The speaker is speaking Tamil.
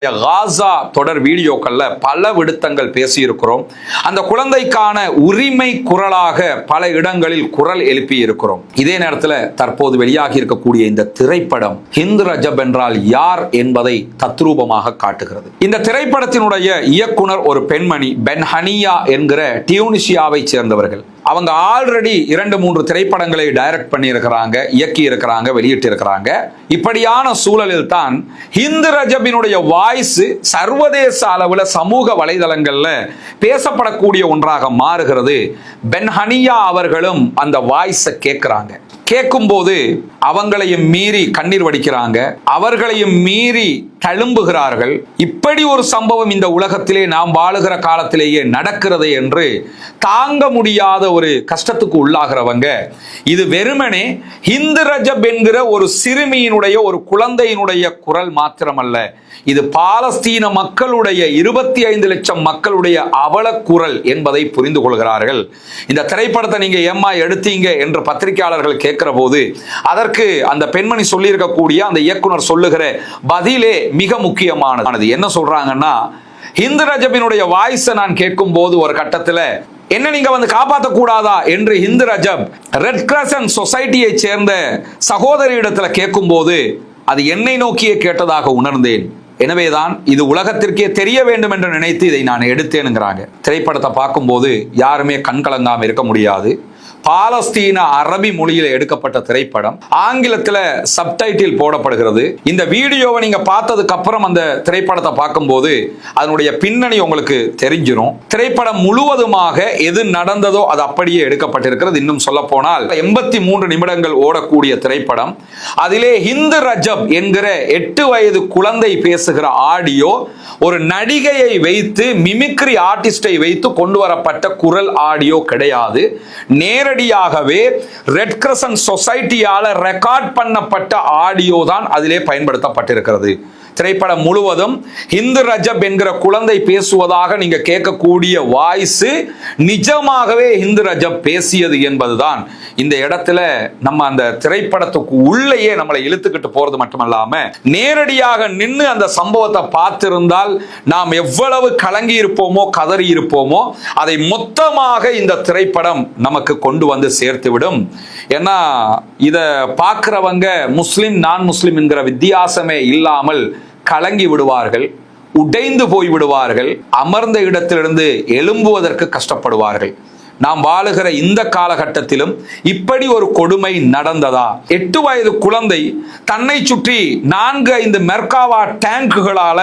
காசா தொடர் வீடியோக்கள்ல பல விடுத்தங்கள் பேசியிருக்கிறோம். அந்த குழந்தைக்கான உரிமை குரலாக பல இடங்களில் குரல் எழுப்பி இருக்கிறோம். இதே நேரத்தில் தற்போது வெளியாகி இருக்கக்கூடிய இந்த திரைப்படம் ஹிந்த் ரஜப் என்றால் யார் என்பதை தத்ரூபமாக காட்டுகிறது. இந்த திரைப்படத்தினுடைய இயக்குனர் ஒரு பெண்மணி, பென் ஹனியா என்கிற டியூனிசியாவை சேர்ந்தவர்கள். அவங்க ஆல்ரெடி 2-3 திரைப்படங்களை டைரக்ட் பண்ணி இருக்கிறாங்க, இயக்கி இருக்கிறாங்க, வெளியிட்டு இருக்கிறாங்க. இப்படியான சூழலில் தான் ஹிந்த் ரஜபினுடைய வாய்ஸ் சர்வதேச அளவில் சமூக வலைதளங்கள்ல பேசப்படக்கூடிய ஒன்றாக மாறுகிறது. பென் ஹனியா அவர்களும் அந்த வாய்ஸை கேட்கிறாங்க. கேட்கும்போது அவங்களையும் மீறி கண்ணீர் வடிக்கிறாங்க, அவர்களையும் மீறி தழும்புகிறார்கள். இப்படி ஒரு சம்பவம் இந்த உலகத்திலே நாம் வாழுகிற காலத்திலேயே நடக்கிறது என்று தாங்க முடியாத ஒரு கஷ்டத்துக்கு உள்ளாகிறவங்க. இது வெறுமனே ஹிந்த் ரஜப் என்கிற ஒரு சிறுமியினுடைய, ஒரு குழந்தையினுடைய குரல் மாத்திரமல்ல, இது பாலஸ்தீன மக்களுடைய 25 லட்சம் மக்களுடைய அவல குரல் என்பதை புரிந்து கொள்கிறார்கள். இந்த திரைப்படத்தை நீங்க ஏம்மா எடுத்தீங்க என்று பத்திரிகையாளர்கள் கேட்கிற போது அதற்கு அந்த பெண்மணி சொல்லி இருக்கக்கூடிய அந்த இயக்குனர் சொல்லுகிற பதிலே மிக முக்கியமானது. என்ன சொல்றாங்கன்னா, ஹிந்த் ரஜபினுடைய வாய்ஸை நான் கேட்கும் போது ஒரு கட்டத்தில் என்ன நீங்க வந்து காப்பாற்ற கூடாதா என்று ஹிந்த் ரஜப் ரெட் கிரசன்ட் சொசைட்டியை சேர்ந்த சகோதரி இடத்துல கேட்கும் போது அது என்னை நோக்கியே கேட்டதாக உணர்ந்தேன். எனவேதான் இது உலகத்திற்கே தெரிய வேண்டும் என்று நினைத்து இதை நான் எடுத்தேனுங்கிறாங்க. திரைப்படத்தை பார்க்கும்போது யாருமே கண்கலங்காம இருக்க முடியாது. பாலஸ்தீன அரபி மொழியில் எடுக்கப்பட்ட திரைப்படம், ஆங்கிலத்தில் சப்டைட்டில் போடப்படுகிறது. இந்த வீடியோவை நீங்க பார்த்ததுக்கு அப்புறம் அந்த திரைப்படத்தை பார்க்கும்போது அதனுடைய பின்னணி உங்களுக்கு தெரிஞ்சிடும். திரைப்படம் முழுவதுமாக எது நடந்ததோ அது அப்படியே எடுக்கப்பட்டிருக்கிறது. இன்னும் சொல்ல போனால் 83 நிமிடங்கள் ஓடக்கூடிய திரைப்படம். அதிலே ஹிந்த் ரஜப் என்கிற 8 வயது குழந்தை பேசுகிற ஆடியோ ஒரு நடிகையை வைத்து, மிமிக்ரி ஆர்டிஸ்டை வைத்து கொண்டு வரப்பட்ட குரல் ஆடியோ கிடையாது. நேரடியாகவே ரெட் கிரசன்ட் சொசைட்டியால ரெக்கார்ட் பண்ணப்பட்ட ஆடியோ தான் அதிலே பயன்படுத்தப்பட்டிருக்கிறது. திரைப்படம் முழுவதும் ஹிந்த் ரஜப் என்கிற குழந்தை பேசுவதாக நீங்க கேட்கக்கூடிய வாய்ஸ் நிஜமாகவே ஹிந்த் ரஜப் பேசியது என்பதுதான் இந்த இடத்துல நம்ம அந்த திரைப்படத்துக்கு உள்ளேயே நம்மளை இழுத்துக்கிட்டு போறது மட்டுமல்லாம, நேரடியாக நின்று அந்த சம்பவத்தை பார்த்திருந்தால் நாம் எவ்வளவு கலங்கி இருப்போமோ, கதறி இருப்போமோ, அதை மொத்தமாக இந்த திரைப்படம் நமக்கு கொண்டு வந்து சேர்த்து விடும். ஏன்னா இதை பார்க்கிறவங்க முஸ்லிம் நான் முஸ்லிம் என்கிற வித்தியாசமே இல்லாமல் கலங்கி விடுவார்கள், உடைந்து போய் விடுவார்கள், அமர்ந்த இடத்திலிருந்து எழும்புவதற்கு கஷ்டப்படுவார்கள். நாம் வாழுகிற இந்த காலகட்டத்திலும் இப்படி ஒரு கொடுமை நடந்ததா? 8 வயது குழந்தை தன்னை சுற்றி 4-5 மெர்காவா டேங்குகளால